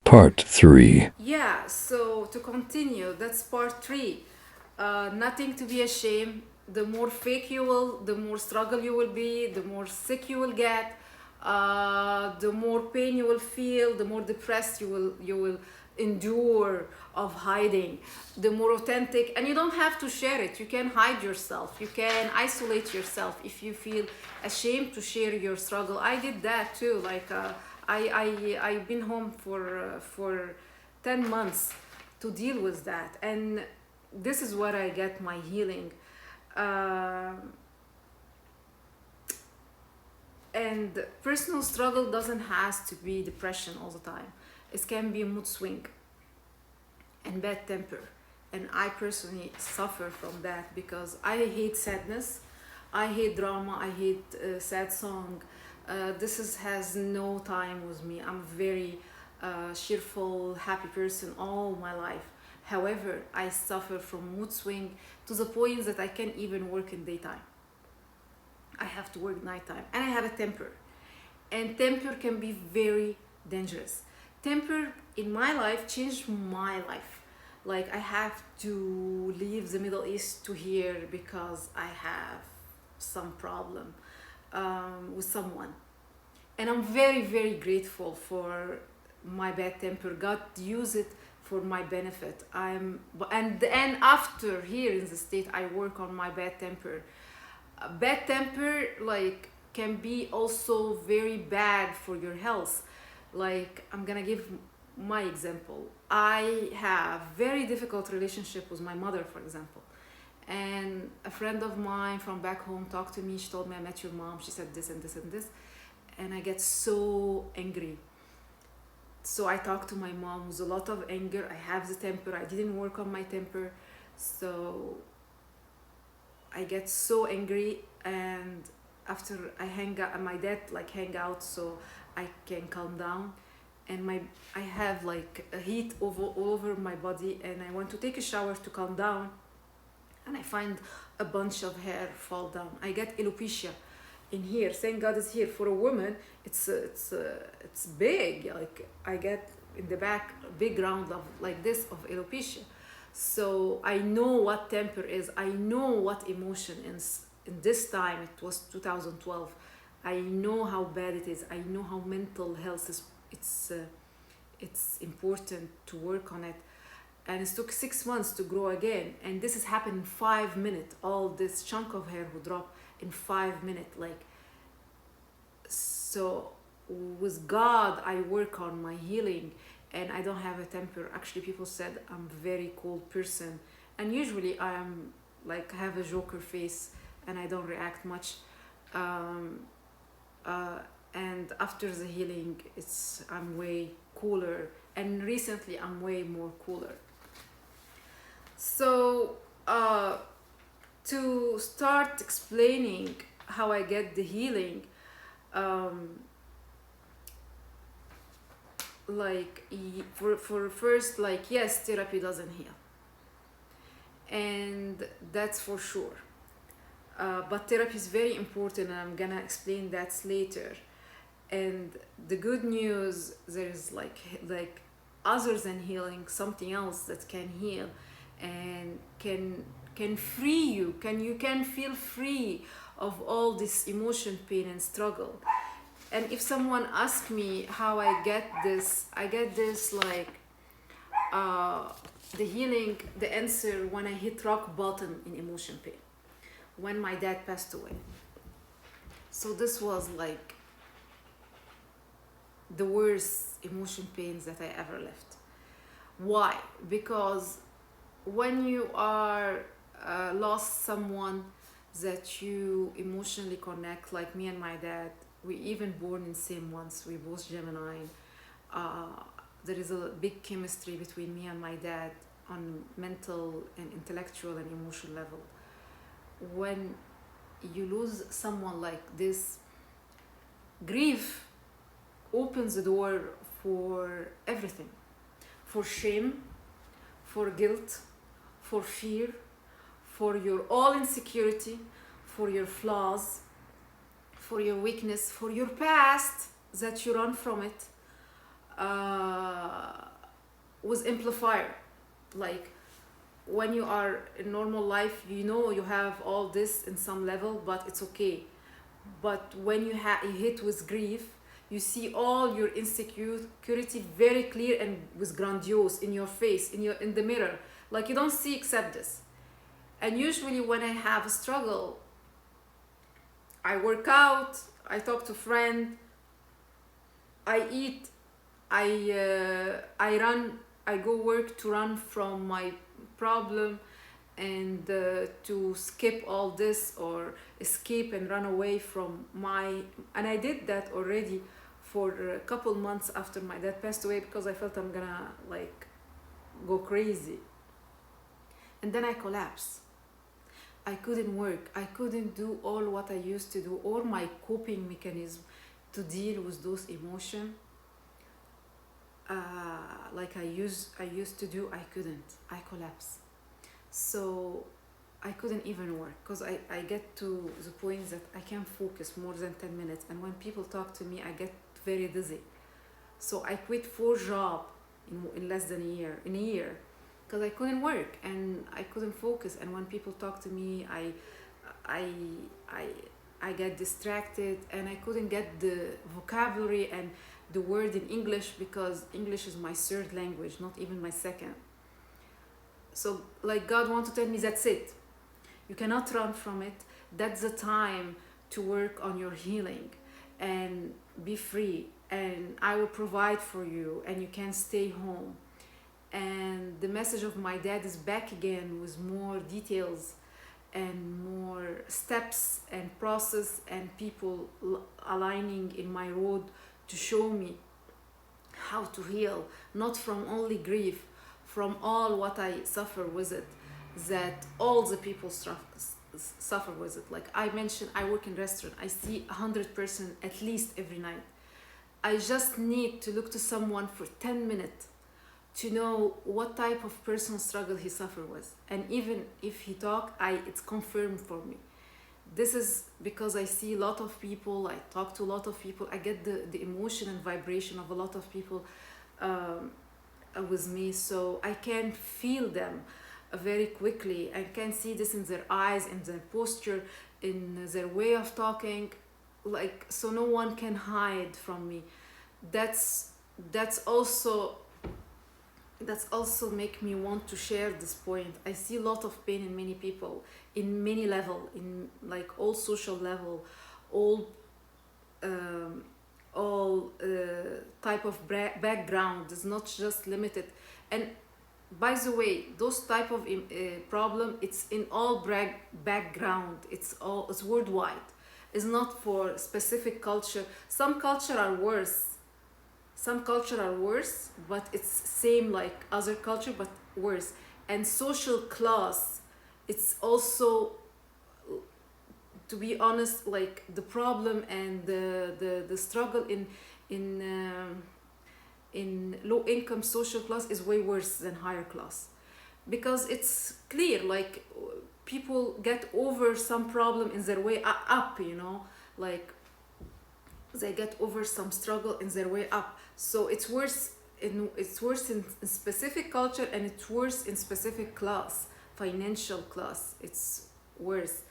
Part 3. Yeah, so to continue, that's part three. Nothing to be ashamed. The more fake you will, the more struggle you will be, the more sick you will get, the more pain you will feel, the more depressed you will endure of hiding, the more authentic. And you don't have to share it. You can hide yourself. You can isolate yourself if you feel ashamed to share your struggle. I did that too. I've been home for 10 months to deal with that, and this is where I get my healing. uh, and personal struggle doesn't has to be depression all the time. It can be mood swing and bad temper, and I personally suffer from that because I hate sadness, I hate drama, I hate sad song. Has no time with me. I'm a very cheerful, happy person all my life. However, I suffer from mood swing to the point that I can't even work in daytime. I have to work nighttime, and I have a temper, and temper can be very dangerous. Temper in my life changed my life. Like, I have to leave the Middle East to here because I have some problem with someone, and I'm very very grateful for my bad temper. God used it for my benefit. And after here in the state, I work on my bad temper. Bad temper, like, can be also very bad for your health. Like, I'm gonna give my example. I have very difficult relationship with my mother, for example, and a friend of mine from back home talked to me. She told me, I met your mom, she said this and this and this, and I get so angry. So I talk to my mom with a lot of anger. I have the temper, I didn't work on my temper. So I get so angry, and after I hang out, my dad like hang out so I can calm down. And I have like a heat all over my body, and I want to take a shower to calm down, and I find a bunch of hair fall down. I get alopecia in here. Thank God it's here. For a woman, it's big. Like, I get in the back a big round of like this of alopecia. So I know what temper is. I know what emotion is. In this time, it was 2012. I know how bad it is. I know how mental health is. It's important to work on it, and it took 6 months to grow again. And this has happened in 5 minutes. All this chunk of hair would drop in 5 minutes. Like, so with God, I work on my healing, and I don't have a temper. Actually, people said I'm a very cold person, and usually I am like have a joker face, and I don't react much. Um, uh, and after the healing, I'm way cooler, and recently I'm way more cooler. So to start explaining how I get the healing, um, like, for first, like, yes, therapy doesn't heal, and that's for sure. But therapy is very important, and I'm gonna explain that later. And the good news, there's like other than healing, something else that can heal and can free you. You can feel free of all this emotion, pain, and struggle. And if someone asks me how I get this like uh, the healing, the answer when I hit rock bottom in emotion pain, when my dad passed away. So this was like the worst emotion pains that I ever left. Why? Because when you are lost someone that you emotionally connect, like me and my dad, we even born in same months, we both Gemini. uh, there is a big chemistry between me and my dad on mental and intellectual and emotional level. When you lose someone like this, grief opens the door for everything, for shame, for guilt, for fear, for your all insecurity, for your flaws, for your weakness, for your past that you run from it. was amplifier. Like when you are in normal life, you know you have all this in some level, but it's okay. But when you hit with grief, you see all your insecurity very clear and with grandiose in your face, in the mirror. Like you don't see except this. And usually when I have a struggle, I work out, I talk to friend, I eat, I run, I go work to run from my problem, and to skip all this or escape and run away from my. And I did that already for a couple months after my dad passed away, because I felt I'm gonna like go crazy. And then I collapsed. I couldn't work, I couldn't do all what I used to do, or my coping mechanism to deal with those emotions, like I used to do. I couldn't. I collapsed. So I couldn't even work, because I get to the point that I can't focus more than 10 minutes, and when people talk to me I get very dizzy. So I quit 4 jobs in less than a year, because I couldn't work and I couldn't focus, and when people talk to me I get distracted, and I couldn't get the vocabulary and the word in English, because English is my third language, not even my second. So like God wants to tell me, that's it. You cannot run from it. That's the time to work on your healing and be free. And I will provide for you, and you can stay home. And the message of my dad is back again with more details and more steps and process and people aligning in my road to show me how to heal, not from only grief, from all what I suffer with it, that all the people suffer with it. Like I mentioned, I work in restaurant. I see 100 person at least every night. I just need to look to someone for 10 minutes to know what type of personal struggle he suffered with. And even if he talk, it's confirmed for me. This is because I see a lot of people, I talk to a lot of people, I get the emotion and vibration of a lot of people with me, so I can feel them very quickly. I can see this in their eyes, in their posture, in their way of talking, like, so no one can hide from me. That's also make me want to share this point. I see a lot of pain in many people, in many level, in like all social level, all type of background. Is not just limited. And by the way, those type of problem, it's in all background. It's worldwide. It's not for specific culture. Some culture are worse. Some culture are worse, but it's same like other culture, but worse. And social class, it's also, to be honest, like the problem and the struggle in low income social class is way worse than higher class, because it's clear, like people get over some problem in their way up, you know, like they get over some struggle in their way up. So it's worse in specific culture, and it's worse in specific class, financial class. It's worse.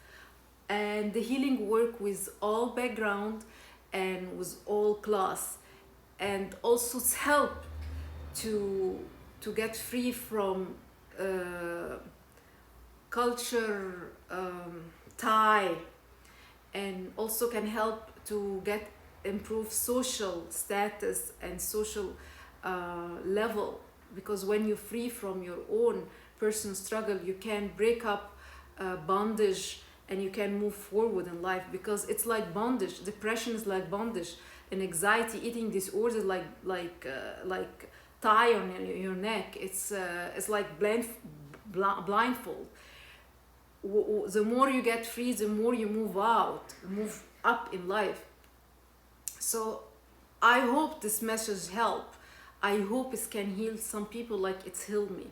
And the healing work with all background and with all class, and also it's help to get free from culture tie, and also can help to get improve social status and social level, because when you're free from your own personal struggle, you can break up bondage, and you can move forward in life, because it's like bondage. Depression is like bondage, and anxiety, eating disorder, like tie on your neck. It's like blindfold. The more you get free, the more you move up in life. So I hope this message help. I hope it can heal some people like it's healed me.